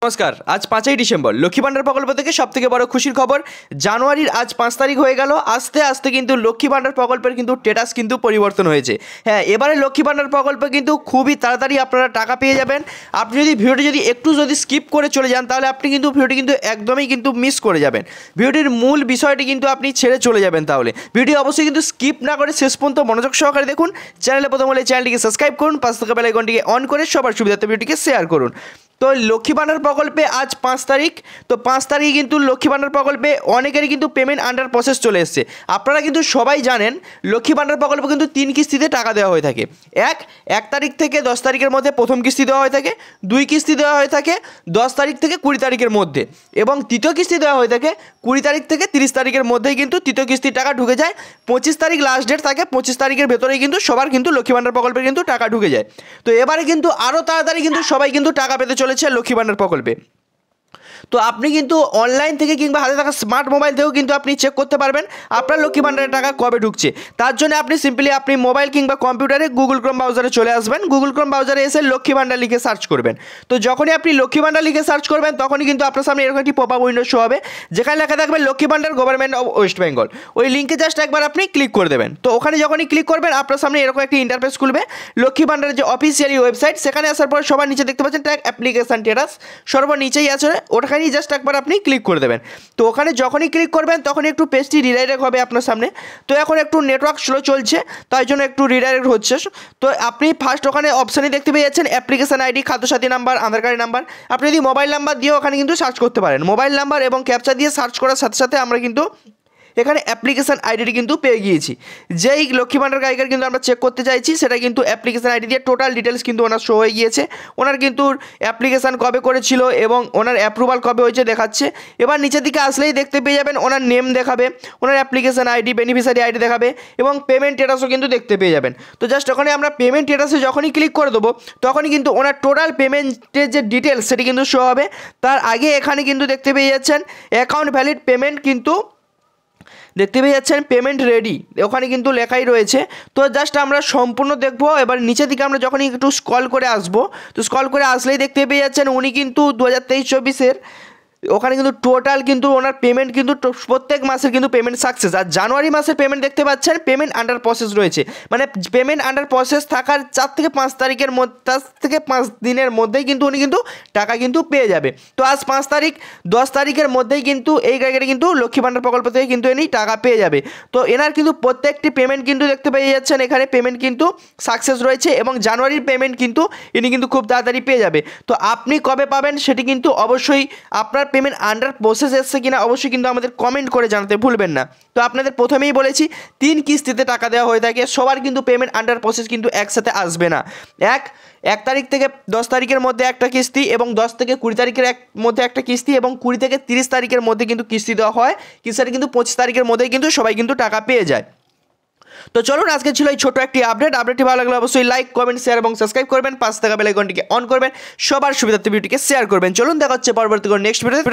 नमस्कार आज 5 डिसेम्बर लक्ष्मी भाण्डार प्रकल्प থেকে সবথেকে বড় খুশির খবর জানুয়ারির আজ 5 তারিখ হয়ে গেল। আস্তে আস্তে কিন্তু লক্ষ্মী ভাণ্ডার প্রকল্পের কিন্তু স্ট্যাটাস কিন্তু পরিবর্তন হয়েছে। হ্যাঁ, এবারে লক্ষ্মী ভাণ্ডার প্রকল্পে কিন্তু খুবই তাড়াতাড়ি আপনারা টাকা পেয়ে যাবেন। আপনি যদি ভিডিওটি একটু স্কিপ করে চলে যান তাহলে আপনি কিন্তু ভিডিওটি কিন্তু একদমই কিন্তু মিস করে যাবেন। ভিডিওটির মূল বিষয়টি কিন্তু আপনি ছেড়ে চলে যাবেন। তাহলে ভিডিও অবশ্যই কিন্তু স্কিপ না করে শেষ পর্যন্ত মনোযোগ সহকারে দেখুন। চ্যানেলে প্রথম হলে চ্যানেলটিকে সাবস্ক্রাইব করুন, পাশে থাকা বেল আইকনটিকে অন করে সবার সুবিধার্থে ভিডিওটিকে শেয়ার করুন। তো লক্ষ্মী ভাণ্ডার প্রকল্পে আজ 5 তারিখ। তো 5 তারিখে কিন্তু লক্ষ্মী ভাণ্ডার প্রকল্পে অনেকেরই কিন্তু পেমেন্ট আন্ডার প্রসেস চলে এসেছে। আপনারা কিন্তু সবাই জানেন লক্ষ্মী ভাণ্ডার প্রকল্পে কিন্তু 3 কিস্তিতে টাকা দেওয়া হয়ে থাকে। 1 তারিখ থেকে 10 তারিখের মধ্যে প্রথম কিস্তি দেওয়া হয়ে থাকে, 2 কিস্তি দেওয়া হয়ে থাকে 10 তারিখ থেকে 20 তারিখের মধ্যে, এবং তৃতীয় কিস্তি দেওয়া হয়ে থাকে 20 তারিখ থেকে 30 তারিখের মধ্যেই কিন্তু তৃতীয় কিস্তির টাকা ঢুকে যায়। 25 তারিখ লাস্ট ডেট থাকে, 25 তারিখের ভেতরেই কিন্তু সবার কিন্তু লক্ষ্মী ভাণ্ডার প্রকল্পে কিন্তু টাকা ঢুকে যায়। তো এবারে কিন্তু আরও তাড়াতাড়ি কিন্তু সবাই কিন্তু টাকা পেতে চলেছে লক্ষ্মী ভাণ্ডার প্রকল্পে। তো আপনি কিন্তু অনলাইন থেকে কিংবা হাতে থাকা স্মার্ট মোবাইল থেকেও কিন্তু আপনি চেক করতে পারবেন আপনার লক্ষ্মী ভাণ্ডারের টাকা কবে ঢুকছে। তার জন্য আপনি সিম্পলি আপনি মোবাইল কিংবা কম্পিউটারে গুগল ক্রোম ব্রাউজারে চলে আসবেন। গুগল ক্রোম ব্রাউজারে এসে লক্ষ্মী ভাণ্ডার লিখে সার্চ করবেন। তো যখনই আপনি লক্ষ্মী ভাণ্ডার লিখে সার্চ করবেন তখনই কিন্তু আপনার সামনে এরকম একটি পপআপ উইন্ডো শো হবে যেখানে লেখা থাকবে Lakshmi Bhandar government of West Bengal. ওই লিঙ্কে জাস্ট একবার আপনি ক্লিক করে দেবেন। তো ওখানে যখনই ক্লিক করবেন আপনার সামনে এরকম একটি ইন্টারফেস খুলবে। লক্ষ্মী ভাণ্ডারের যে অফিসিয়ালি ওয়েবসাইট সেখানে আসার পর সবার নিচে দেখতে পাচ্ছেন ট্যাগ অ্যাপ্লিকেশন স্ট্যাটাস, সর্বনিচেই আছে, ওখানেই জাস্ট একবার আপনি ক্লিক করে দেবেন। তো ওখানে যখনই ক্লিক করবেন তখনই একটু পেজটি রিডাইরেক্ট হবে আপনার সামনে। তো এখন একটু নেটওয়ার্ক স্লো চলছে তাই জন্য একটু রিডাইরেক্ট হচ্ছে। তো আপনি ফার্স্ট ওখানে অপশানে দেখতে পেয়ে যাচ্ছেন অ্যাপ্লিকেশন আইডি, খাদ্যসাথী নাম্বার, আধার কার্ড নাম্বার। আপনি যদি মোবাইল নাম্বার দিয়ে ওখানে কিন্তু সার্চ করতে পারেন। মোবাইল নাম্বার এবং ক্যাপচা দিয়ে সার্চ করার সাথে সাথে আমরা কিন্তু এখানে অ্যাপ্লিকেশন আইডিটি কিন্তু পেয়ে গিয়েছি। যেই লক্ষ্মী ভাণ্ডার গায়িকার কিন্তু আমরা চেক করতে চাইছি সেটা কিন্তু অ্যাপ্লিকেশন আইডি দিয়ে টোটাল ডিটেলস কিন্তু ওনার শো হয়ে গিয়েছে। ওনার কিন্তু অ্যাপ্লিকেশান কবে করেছিল এবং ওনার অ্যাপ্রুভাল কবে হয়েছে দেখাচ্ছে। এবার নিচের দিকে আসলেই দেখতে পেয়ে যাবেন ওনার নেম দেখাবে, ওনার অ্যাপ্লিকেশন আইডি, বেনিফিশিয়ারি আইডি দেখাবে এবং পেমেন্ট স্ট্যাটাসও কিন্তু দেখতে পেয়ে যাবেন। তো জাস্ট ওখানে আমরা পেমেন্ট স্ট্যাটাসে যখনই ক্লিক করে দেবো তখনই কিন্তু ওনার টোটাল পেমেন্টের যে ডিটেলস সেটি কিন্তু শো হবে। তার আগে এখানে কিন্তু দেখতে পেয়ে যাচ্ছেন অ্যাকাউন্ট ভ্যালিড পেমেন্ট কিন্তু দেখতে পেয়ে যাচ্ছেন পেমেন্ট রেডি, ওখানে কিন্তু লেখাই রয়েছে। তো জাস্ট আমরা সম্পূর্ণ দেখবো। এবার নিচের দিকে আমরা যখনই একটু স্ক্রল করে আসবো তো স্ক্রল করে আসলেই দেখতে পেয়ে যাচ্ছেন উনি কিন্তু 2023-24 ওখানে কিন্তু টোটাল কিন্তু ওনার পেমেন্ট কিন্তু প্রত্যেক মাসের কিন্তু পেমেন্ট সাকসেস। আর জানুয়ারি মাসের পেমেন্ট দেখতে পাচ্ছেন পেমেন্ট আন্ডার প্রসেস রয়েছে, মানে পেমেন্ট আন্ডার প্রসেস থাকার 4 থেকে 5 তারিখের মধ্যে 4 থেকে 5 দিনের মধ্যেই কিন্তু উনি কিন্তু টাকা কিন্তু পেয়ে যাবে। তো আজ 5 তারিখ, 10 তারিখের মধ্যেই কিন্তু এই গাড়িটা কিন্তু লক্ষ্মী ভাণ্ডার প্রকল্প থেকে কিন্তু এনি টাকা পেয়ে যাবে। তো এনার কিন্তু প্রত্যেকটি পেমেন্ট কিন্তু দেখতে পেয়ে যাচ্ছেন এখানে পেমেন্ট কিন্তু সাকসেস রয়েছে এবং জানুয়ারির পেমেন্ট কিন্তু ইনি কিন্তু খুব তাড়াতাড়ি পেয়ে যাবে। তো আপনি কবে পাবেন সেটি কিন্তু অবশ্যই আপনার পেমেন্ট আন্ডার প্রসেস এসছে কিনা অবশ্যই কিন্তু আমাদের কমেন্ট করে জানাতে ভুলবেন না। তো আপনাদের প্রথমেই বলেছি 3 কিস্তিতে টাকা দেওয়া হয়ে থাকে। সবার কিন্তু পেমেন্ট আন্ডার প্রসেস কিন্তু একসাথে আসবে না। 1 তারিখ থেকে 10 তারিখের মধ্যে একটা কিস্তি এবং 10 থেকে 20 তারিখের মধ্যে একটা কিস্তি এবং 20 থেকে 30 তারিখের মধ্যে কিন্তু কিস্তি দেওয়া হয়। কিস্তিটা কিন্তু 25 তারিখের মধ্যেই কিন্তু সবাই কিন্তু টাকা পেয়ে যায়। তো চলুন আজকে ছিল এই ছোট একটি আপডেটটি ভালো লাগলে অবশ্যই লাইক, কমেন্ট, শেয়ার এবং সাবস্ক্রাইব করবেন। পাশে থাকা বেল আইকনটিকে অন করবেন, সবার সুবিধার্থে ভিডিওটিকে শেয়ার করবেন। চলুন দেখা হচ্ছে পরবর্তী নেক্সট ভিডিও।